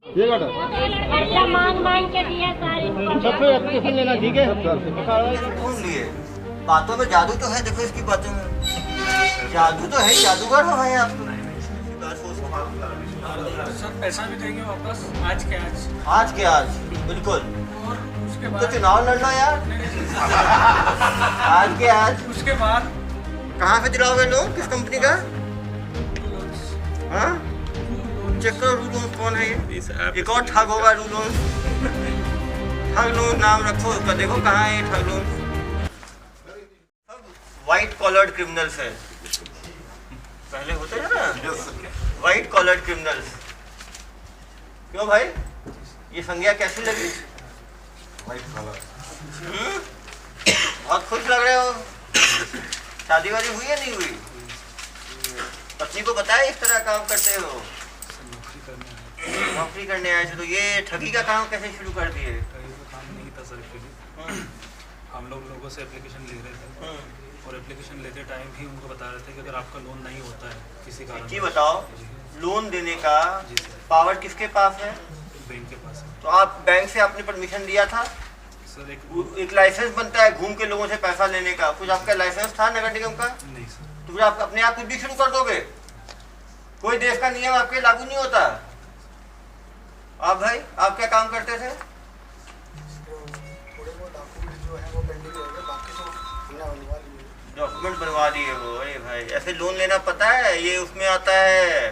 ये काटा खर्चा मांग मांग के दिया सारे सबसे एप्लीकेशन लेना ठीक है। ढूंढ लिए। बातों में जादू तो है, देखो इसकी बातों में जादू तो है, जादूगर हो भाई आप। सर पैसा भी देंगे वापस आज के आज। आज के आज बिल्कुल। और उसके तो बाद चुनाव लड़ लो यार। आज के आज। उसके बाद कहाँ से दिलाओगे लोन, किस कंपनी का? हाँ चेक करो रूल कौन है ये। एक और ठग होगा रूल। ठग लोन नाम रखो उसका, देखो कहाँ है ये ठग लोन। व्हाइट कॉलर्ड क्रिमिनल्स है, पहले होते हैं ना व्हाइट कॉलर्ड क्रिमिनल्स। क्यों भाई ये संज्ञा कैसी लगी? White collar. बहुत खुश लग रहे हो। शादी वादी हुई है नहीं हुई? पत्नी को बताया इस तरह काम करते हो? नौकरी करने आए थे। तो ये ठगी का काम कैसे शुरू कर दिए? ठगी का काम नहीं था सर एक्चुअली। हम लोगों से एप्लीकेशन ले रहे थे और एप्लीकेशन लेते टाइम ही उनको बता रहे थे कि अगर आपका लोन नहीं होता है किसी कारण जी बताओ, लोन देने का पावर किसके पास है? बैंक के पास है। तो आप बैंक से आपने परमिशन लिया था? सर एक लाइसेंस बनता है घूम के लोगों से पैसा लेने का, कुछ आपका लाइसेंस था नगर निगम का? नहीं सर। तो फिर आप अपने आप कुछ भी शुरू कर दोगे? कोई देश का नियम आपके लागू नहीं होता। आप भाई आप क्या काम करते थे? डॉक्यूमेंट बनवा दिए वो। अरे भाई ऐसे लोन लेना पता है? ये उसमें आता है,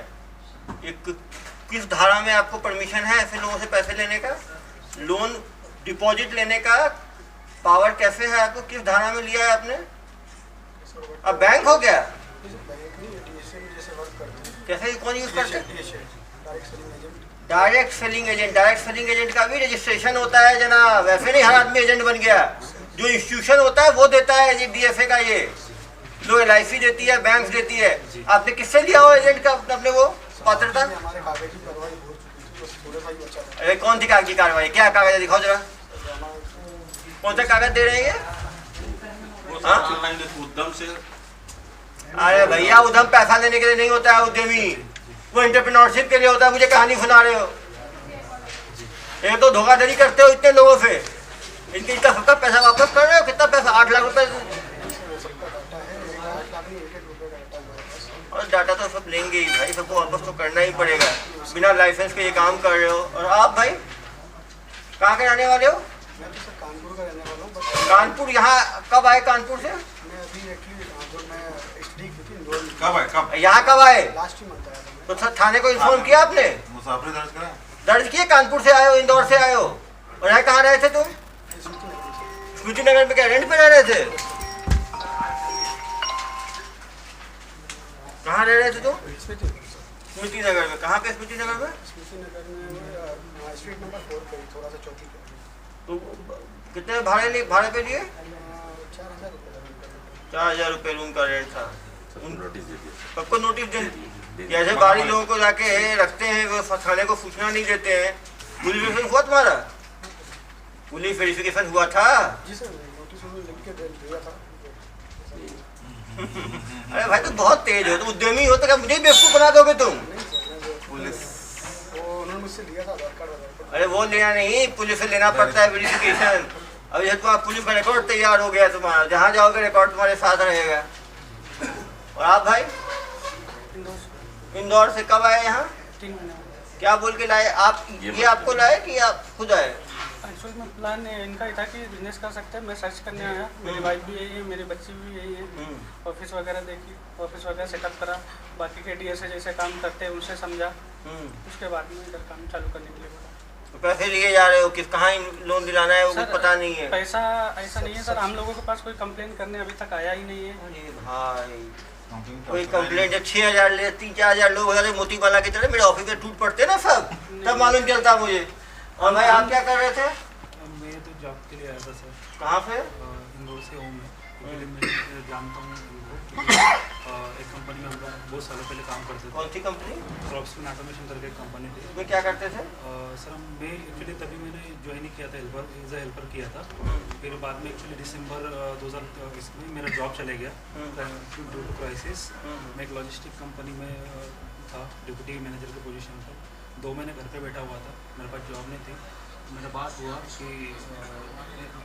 ये किस धारा में आपको परमिशन है ऐसे लोगों से पैसे लेने का? लोन डिपॉजिट लेने का पावर कैसे है आपको? किस धारा में लिया है आपने? अब बैंक हो गया कैसे? कौन यूज करते हैं? Direct selling agent. Direct selling agent का भी रजिस्ट्रेशन होता है जनाब, वैसे नहीं हर आदमी एजेंट बन गया। जो इंस्टीट्यूशन होता है वो देता है, ये DFA का ये लो, LIC देती है, बैंक देती है। आपने किससे लिया हो एजेंट का अपने वो पात्रता? अरे कौन सी कागजी कार्रवाई? क्या कागज है दिखाओ जरा, कौन सा कागज दे रहे हैं ये? उद्यम से। अरे भैया उद्यम पैसा लेने के लिए नहीं होता है, उद्यमी वो एंटरप्रेन्योरशिप के लिए होता है। मुझे कहानी सुना रहे हो? एक तो धोखाधड़ी करते हो इतने लोगों से, इनका सबका पैसा वापस कर रहे हो। कितना पैसा? 8 लाख रुपए। और डाटा तो सब लेंगे ही भाई, सबको वापस तो करना ही पड़ेगा। बिना लाइसेंस के ये काम कर रहे हो। और आप भाई कहाँ के रहने वाले हो? कानपुर का रहने वाला हूँ। कानपुर। यहाँ कब आए कानपुर से? मैं अभी एक्चुअली कानपुर में स्टडी की थी इंदौर में। कब है कब? यहाँ कब आए? लास्ट ही मंथ आया था मैं। तो सर थाने को इन्फॉर्म किया आपने? मुसाफिर दर्ज करा? दर्ज किए? कानपुर से आए हो, इंदौर से आए हो, और यहाँ कहाँ रहे थे तुम? स्मृति नगर में। क्या रेंट पे रह रहे थे? कहाँ रह रहे थे तुम? स्मृति नगर में। कहाँ पे स्मृति नगर में? स्मृति नगर में स्ट्रीट नंबर 4 पे, थोड़ा सा चौकी पे। तो कितने भाड़े पे लिए? 4000 रुपये। 4000 रुपये रूम का रेंट था। सबको नोटिस दे? जैसे बाहरी लोगों को जाके रखते हैं, वो थाने को सूचना नहीं देते हैं। पुलिस वेरिफिकेशन हुआ तुम्हारा? पुलिस वेरिफिकेशन हुआ था? जी सर, नोटिस उन्होंने लिख के दिया था। अरे भाई तुम बहुत तेज हो, तुम उद्यमी हो, तो क्या मुझे ही बेवकूफ बना दोगे तुम? नहीं सर, पुलिस वो उन्होंने मुझसे लिया था आधार कार्ड। अरे वो लेना नहीं, पुलिस से लेना पड़ता है वेरिफिकेशन। अब ये तुम्हारा पुलिस का रिकॉर्ड तैयार हो गया तुम्हारा, जहाँ जाओगे रिकॉर्ड तुम्हारे साथ रहेगा। और आप भाई? इंदौर से कब आए यहाँ? 3 महीने। क्या बोल के लाए आप? ये आपको लाए कि आप खुद आए? एक्चुअली में प्लान इनका ही था कि बिजनेस कर सकते हैं। मैं सर्च करने आया, मेरी वाइफ भी यही है, मेरी बच्ची भी यही है। ऑफिस वगैरह देखी, ऑफिस वगैरह सेटअप करा, बाकी के DSA जैसे काम करते हैं उनसे समझा, उसके बाद में इधर काम चालू करने के लिए बोला। तो पैसे लिए जा रहे हो, किस कहाँ लोन दिलाना है वो कुछ पता नहीं है? पैसा ऐसा नहीं है सर, हम लोगों के पास कोई कंप्लेन करने अभी तक आया ही नहीं है। अरे भाई कोई कंप्लेंट है? 6000 ले, 3-4 लोग हो जाते मोती माला की तरह मेरे ऑफिस में टूट पड़ते ना सब, तब मालूम चलता मुझे। और भाई आप क्या कर रहे थे? मैं तो जॉब के लिए आया था सर। कहाँ से? इंदौर से हूँ मैं। मैं जानता हूँ इनको। एक कंपनी में हम लोग बहुत सालों पहले काम करते थे। कौन सी कंपनी? क्रॉप्समैन ऑटोमेशन करके एक कंपनी थी। उसमें क्या करते थे? सर मैं एक्चुअली तभी मैंने ज्वाइन ही किया था, एज अ हेल्पर किया था। फिर बाद में एक्चुअली दिसंबर 2020 में मेरा जॉब चले गया ड्यू टू क्राइसिस। मैं एक लॉजिस्टिक कंपनी में था, डिप्टी मैनेजर की पोजीशन पर। 2 महीने घर पे बैठा हुआ था। प्रॉब्लम थी। मेरा बात हुआ कि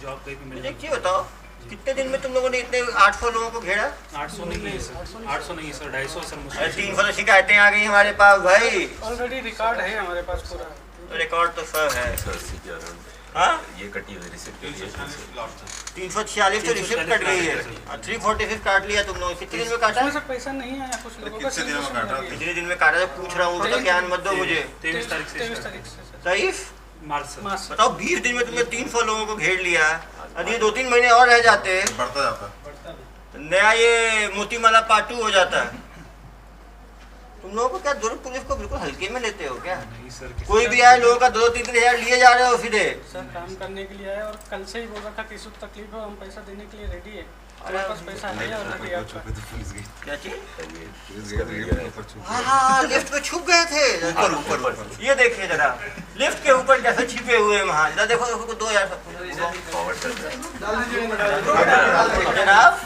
जॉब कहीं पे मुझे ये बताओ कितने दिन में तुम लोगों ने इतने 800 लोगों को घेरा? 800 नहीं है सर, 800 नहीं है सर, 250 सर मुझसे। 300 शिकायतें आ गई हमारे पास भाई। ऑलरेडी रिकॉर्ड है हमारे पास पूरा। रिकॉर्ड तो सब है। हाँ ये कटी हुई रिसिप्ट 346 तो रिसिप्ट कट गई है, 346 काट लिया तुम लोग। कितने दिन में काटा? उसमें से पैसा नहीं आया कुछ लोगों का। कितने दिन में काटा? कितने दिन में काटा? जब पूछ रहा हूँ तो ज्ञान मत दो मुझे। 23 तारीख से 23 तारीख से सर। 23 मार्च सर। बताओ 20 दिन में तुमने 300 लोगों को घेर लिया। यदि 2-3 महीने और रह जाते बढ़ता जाता। नया ये मोतीमाला पार्ट 2 हो जाता है। तुम लोगों को क्या दुर्ग पुलिस को बिल्कुल हल्के में लेते हो क्या? नहीं सर, कोई भी आए लोगों का 2-3 हज़ार लिए जा रहे हो सीधे। सर काम करने के लिए आए और कल से ही बोल रखा कि सुख तकलीफ हो हम पैसा देने के लिए रेडी है। हमारे पास पैसा है ऑलरेडी आपका। क्या चीज? हाँ लिफ्ट पे छुप गए थे। ऊपर ये देखिए जरा, लिफ्ट के ऊपर कैसे छिपे हुए हैं वहाँ। जरा देखो देखो 2000 जनाब,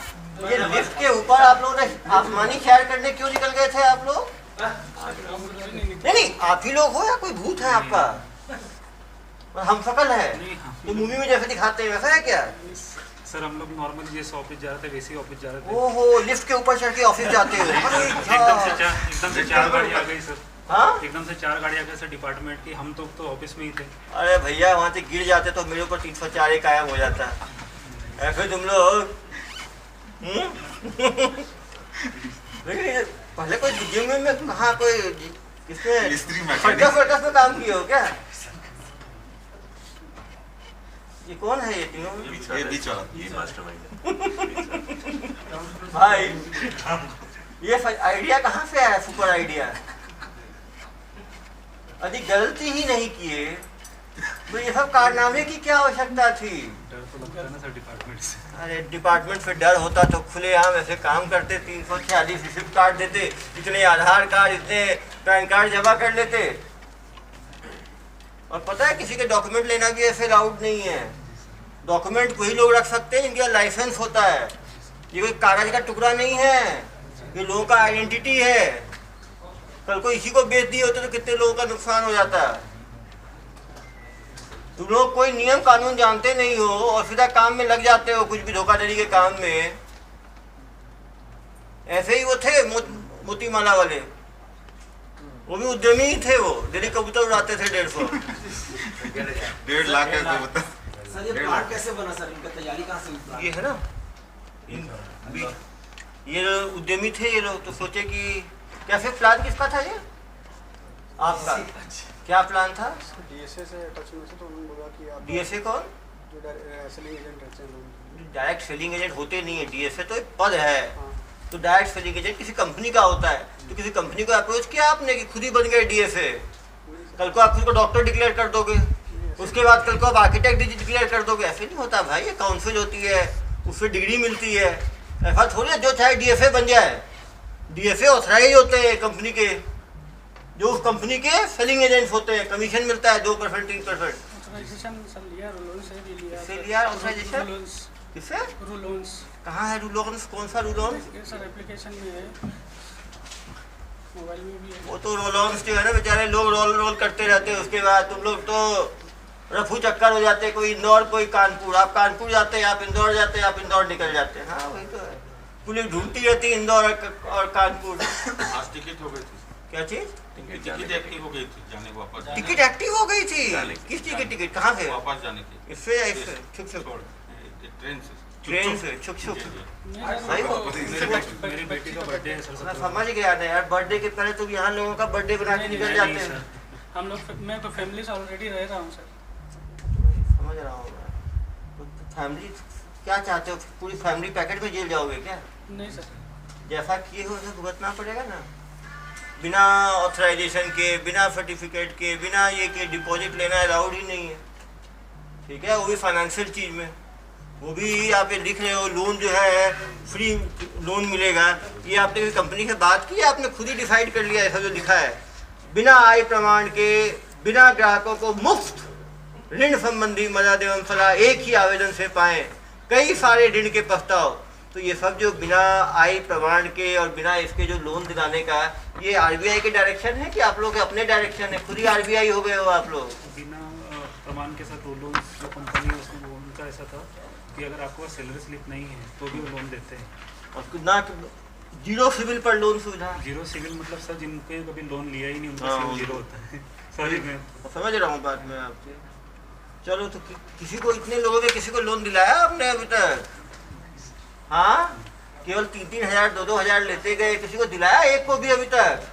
ये लिफ्ट के ऊपर आप लोगों ने आसमानी शहर करने क्यों निकल गए थे आप लोग? नहीं आप ही लोग हो या कोई भूत है आपका? हम शकल है तो मूवी में जैसे दिखाते हैं वैसा है क्या? सर हम लोग नॉर्मल जैसे ऑफिस जा रहे थे वैसे ही ऑफिस जा रहे थे। ओहो लिफ्ट के ऊपर चढ़ के ऑफिस जाते हो? एकदम से 4 गाड़ी आ गई सर। हाँ एकदम से 4 गाड़ी आ गई सर डिपार्टमेंट की। हम तो ऑफिस में ही थे। अरे भैया वहाँ से गिर जाते तो मेरे ऊपर 304 ही कायम हो जाता। ऐसे तुम लोग लेकिन पहले कोई जिम में कहाँ कोई किसने फटका में काम किए हो क्या? ये कौन है ये तीनों? ये बीच वाला ये मास्टरमाइंड भाई ये आइडिया कहाँ से आया? Super idea. यदि गलती ही नहीं किए तो ये सब कारनामे की क्या आवश्यकता थी? डर तो लगता है ना सर डिपार्टमेंट से। अरे डिपार्टमेंट से डर होता तो खुलेआम ऐसे काम करते, 346 रिसिप्ट काट देते, इतने आधार कार्ड इतने पैन कार्ड जमा कर लेते। और पता है किसी के डॉक्यूमेंट लेना भी ऐसे अलाउड नहीं है। डॉक्यूमेंट वही लोग रख सकते हैं जिनका लाइसेंस होता है। ये कोई कागज का टुकड़ा नहीं है, ये लोगों का आइडेंटिटी है। कल को इसी को बेच दिए होते तो कितने लोगों का नुकसान हो जाता। तुम लोग कोई नियम कानून जानते नहीं हो और सीधा काम में लग जाते हो, कुछ भी धोखाधड़ी के काम में। ऐसे ही वो थे मोतीमाला वाले, वो भी उद्यमी ही थे। वो डेली कबूतर उड़ाते थे 1.5 लाख सर ये प्लांट कैसे बना सर? इनका तैयारी कहाँ से हुई? ये है ना ये उद्यमी थे ये लोग, तो सोचे कि कैसे प्लान किसका था ये आपका? क्या प्लान था? डीएसए से टच में से तो उन्होंने बोला कि आप डीएसए कौन? जो सेलिंग एजेंट रहते हैं लोग। डायरेक्ट सेलिंग एजेंट होते नहीं है। डीएसए तो एक पद है। तो डायरेक्ट सेलिंग एजेंट किसी कंपनी का होता है। तो किसी कंपनी को अप्रोच किया आपने कि खुद ही बन गए डीएसए? कल को आप खुद को डॉक्टर डिक्लेयर कर दोगे, उसके बाद कल को आप आर्किटेक्ट डिक्लेयर कर दोगे। ऐसे नहीं होता भाई, ये काउंसिल होती है, उससे डिग्री मिलती है। ऐसा थोड़ी है जो चाहे डीएसए बन जाए। डीएसए ऑथराइज होते हैं कंपनी के, जो उस कंपनी के सेलिंग एजेंट्स होते हैं। कमीशन मिलता है 2% 3%। ऑथराइजेशन सर लिया, रूलोन्स से भी लिया। किससे लिया ऑथराइजेशन? रूलोन्स। किससे? रूलोन्स। कहाँ है रूलोन्स? कौन सा रूलोन्स? ये सर एप्लीकेशन में है, मोबाइल में भी है। वो तो रोलोन्स जो है ना बेचारे लोग रोल करते रहते हैं। उसके बाद तुम लोग तो रफू चक्कर हो जाते हैं, कोई इंदौर कोई कानपुर। आप कानपुर जाते हैं, आप इंदौर जाते हैं, आप इंदौर निकल जाते हैं। हाँ वही तो है, पुलिस ढूंढती रहती है इंदौर और कानपुर। आज टिकट हो गई थी। क्या चीज? टिकट एक्टिव हो गई थी जाने को, वापस टिकट एक्टिव हो गई थी? किस चीज की टिकट? कहाँ से? वापस जाने की। इससे या इससे? छुक छुक ट्रेन से। ट्रेन से छुक छुक। नहीं सर, मेरी बेटी का बर्थडे है सर। मैं समझ गया था यार, बर्थडे के पहले तुम यहाँ लोगों का बर्थडे बना के निकल जाते हैं। हम लोग, मैं तो फैमिली से ऑलरेडी रह रहा हूँ सर। समझ रहा हूँ मैं। तो फैमिली क्या चाहते हो? पूरी फैमिली पैकेट में जेल जाओगे क्या? नहीं सर, जैसा किए हो उसे भुगतना पड़ेगा ना। बिना ऑथराइजेशन के, बिना सर्टिफिकेट के, बिना ये के डिपॉजिट लेना अलाउड ही नहीं है। ठीक है, वो भी फाइनेंशियल चीज़ में। वो भी आप ये लिख रहे हो लोन जो है फ्री लोन मिलेगा। ये आपने कंपनी से बात की, आपने खुद ही डिसाइड कर लिया ऐसा जो लिखा है? बिना आय प्रमाण के, बिना ग्राहकों को मुफ्त ऋण संबंधी मदद एवं सलाह एक ही आवेदन से पाएं, कई सारे ऋण के प्रस्ताव। तो ये सब जो बिना आय प्रमाण के और बिना इसके जो लोन दिलाने का, ये आरबीआई के डायरेक्शन है कि आप लोग के अपने डायरेक्शन है? खुद ही आरबीआई हो गए हो आप लोग? बिना वर्तमान के साथ लोन जो कंपनी है उसमें उनका ऐसा था कि अगर आपको सैलरी स्लिप नहीं है तो भी वो लोन देते हैं। और ना जीरो सिविल पर लोन सुविधा। जीरो सिविल मतलब सर जिनके कभी लोन लिया ही नहीं उनका सिविल जीरो होता है। सॉरी मैं समझ रहा हूँ बात में आपसे। चलो तो किसी को इतने लोगों में किसी को लोन दिलाया आपने अभी तक? हाँ, केवल 3-3 हज़ार 2-2 हज़ार लेते गए, किसी को दिलाया एक को भी अभी तक?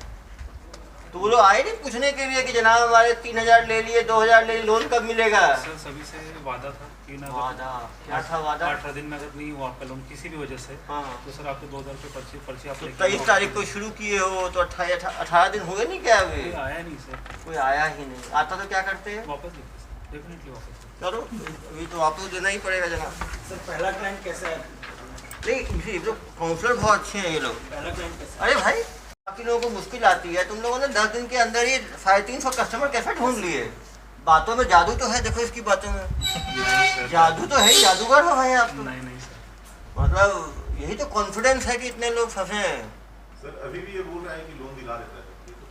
तो वो लोग आए नहीं पूछने के लिए कि जनाब हमारे 3 हज़ार ले लिए, 2 हज़ार ले लिए, लोन कब मिलेगा? सर सभी से वादा था कि ना वादा क्या था? वादा 18 दिन में अगर नहीं हुआ आपका लोन किसी भी वजह से हाँ। तो सर आपको 2000 रुपये पर्ची आप तो लेके 23 तारीख को शुरू किए हो तो 18 दिन हुए नहीं क्या अभी? कोई आया नहीं सर। कोई आया ही नहीं। आता तो क्या करते हैं? वापस देते सर, डेफिनेटली वापस। चलो अभी तो वापस देना ही पड़ेगा जनाब। सर पहला क्लाइंट कैसा है? नहीं, ये तो काउंसलर बहुत अच्छे हैं ये लोग। पहला क्लाइंट कैसा अरे भाई, बाकी लोगों को मुश्किल आती है, तुम लोगों ने 10 दिन के अंदर ही 350 कस्टमर कैसे ढूंढ लिए? बातों में जादू तो है, देखो इसकी बातों में जादू तो है, जादूगर हो भाई आप तो। नहीं सर, मतलब यही तो कॉन्फिडेंस है कि इतने लोग फंसे हैं। सर अभी भी ये बोल रहा है कि लोन दिला देता है।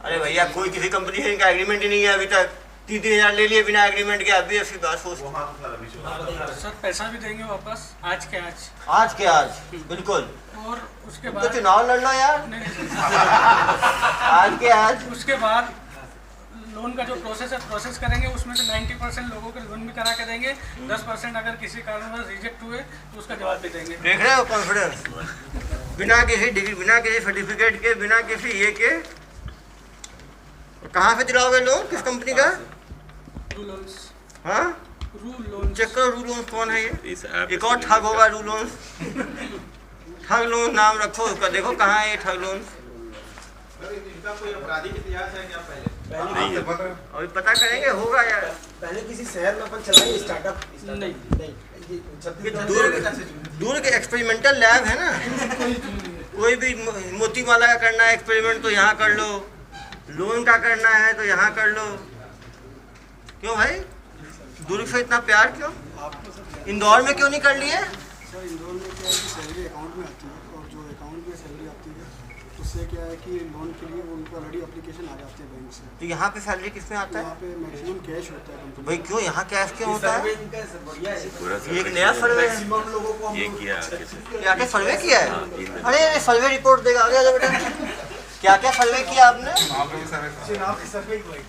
अरे भैया, कोई किसी कंपनी से इनका एग्रीमेंट ही नहीं है अभी तक। 3-3 हज़ार ले लिए बिना एग्रीमेंट के। अभी ऐसी बात सोच। सर पैसा भी देंगे वापस आज के आज। आज के आज बिल्कुल। और उसके तो बाद चुनाव लड़ लो यार। आज के आज। उसके बाद लोन का जो प्रोसेस है प्रोसेस करेंगे, उसमें से 90% लोगों के लोन भी करा के देंगे। 10% अगर किसी कारणवश रिजेक्ट हुए तो उसका जवाब भी देंगे। देख रहे हो कॉन्फिडेंस? बिना किसी डिग्री, बिना किसी सर्टिफिकेट के, बिना किसी ये के। कहाँ पे दिलाओगे लोन? किस कंपनी का? रू लोन्स। हाँ, रू लोन। चेक करो रू लोन्स कौन है ये। एक और ठग होगा रू लोन्स। ठग लोन नाम रखो उसका, देखो कहाँ है ये ठग लोन्स। इनका कोई आपराधिक इतिहास है क्या? पहले अभी पता करेंगे, होगा यार। पहले किसी शहर में अपन चलाएंगे स्टार्टअप? दूर के एक्सपेरिमेंटल लैब है ना। कोई भी मोती माला का करना है एक्सपेरिमेंट तो यहाँ कर लो, लोन का करना है तो यहाँ कर लो। क्यों भाई, दूर से इतना प्यार क्यों? इंदौर में क्यों नहीं कर लिए? सर इंदौर में क्या है कि सैलरी अकाउंट में आती है, और जो अकाउंट में सैलरी आती है उससे क्या है कि लोन के लिए उनको ऑलरेडी एप्लीकेशन आ जाती है बैंक से। तो यहाँ पे सैलरी किस में आता है? यहाँ पे मैक्सिमम कैश होता है। तो भाई क्यों यहाँ कैश क्यों होता है? इनका सर बढ़िया है। ये एक नया सर्वे है। मैक्सिमम लोगों को हम ये लोग किया क्या क्या सर्वे किया है? अरे सर्वे रिपोर्ट देगा, आगे आ जाओ बेटा। क्या क्या सर्वे किया आपने? चुनाव के सर्वे हुए।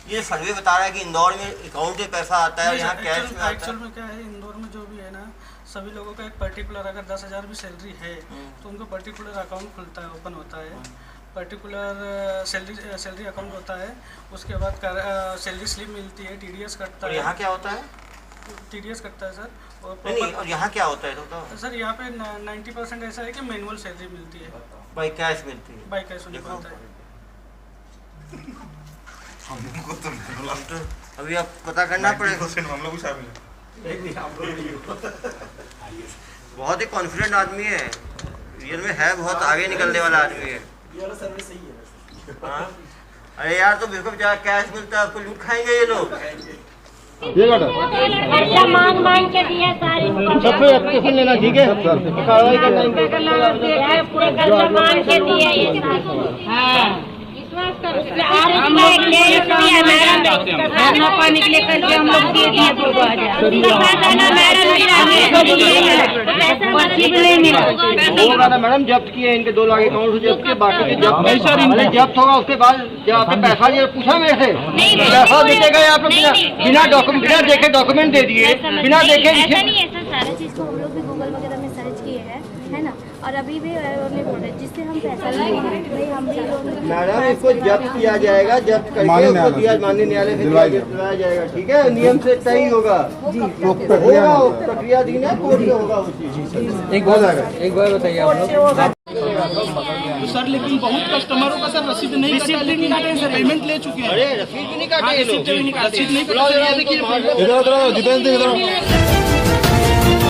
ये सर्वे बता रहा है कि इंदौर में अकाउंट में पैसा आता है और यहाँ कैश में आता एक्चुअल में क्या है, इंदौर में जो भी है ना, सभी लोगों का एक पर्टिकुलर, अगर 10,000 भी सैलरी है तो उनको पर्टिकुलर अकाउंट खुलता है, ओपन होता है। पर्टिकुलर सैलरी अकाउंट होता है। उसके बाद सैलरी स्लिप मिलती है, TDS कटता है। है। यहाँ क्या होता है? TDS कटता है सर। और नहीं, और यहाँ क्या होता है तो? सर यहाँ पे 90% ऐसा है कि मैनुअल सैलरी मिलती है, बाई कैश मिलती है। बाई कैश होता है। हमको तो तो अभी आप पता करना पड़ेगा। हम लोग भी शामिल हैं। बहुत ही कॉन्फिडेंट आदमी है, रियल में है, बहुत आगे निकलने वाला आदमी है। ये वाला सर्वे सही है। हाँ? अरे यार, तो बिल्कुल जहाँ कैश मिलता है आपको लूट खाएंगे ये लोग। खर्चा मांग मांग के दिया सारे। सब पे एप्लीकेशन लेना ठीक है, कार्रवाई करना इनके। पूरे कर्जा मांग के दिया ये सारे। हाँ, पानी के लिए करके हम लोग दे दिए 2,000। होगा ना मैडम, जब्त किए इनके 2 लाख अकाउंट से जब्त किए, बाकी के जब्त नहीं सर, इनके जब्त होगा। उसके बाद जब आपने पैसा लिया पूछा मेरे से, पैसा देते गए आप बिना देखे डॉक्यूमेंट दे दिए, बिना देखे। ऐसा नहीं है सर, सारे चीज़ को हम लोग भी गूगल वगैरह में सर्च किए हैं, है ना। और अभी भी नहीं बोल रहे जिससे हम पैसा लिए भाई हम भी मैडम इसको जब्त किया जाएगा, जब्त करके उसको दिया माननीय न्यायालय से दिलवाया जाएगा। ठीक है, नियम से तय होगा। होगा प्रक्रिया दी है, कोर्ट में होगा वो चीज। एक बार बताइए आप लोग। तो सर लेकिन बहुत कस्टमरों का सर रसीद नहीं काटे सर, पेमेंट ले चुके हैं। अरे रसीद भी नहीं काटे ये लोग। रसीद नहीं काटे। जितेंद्र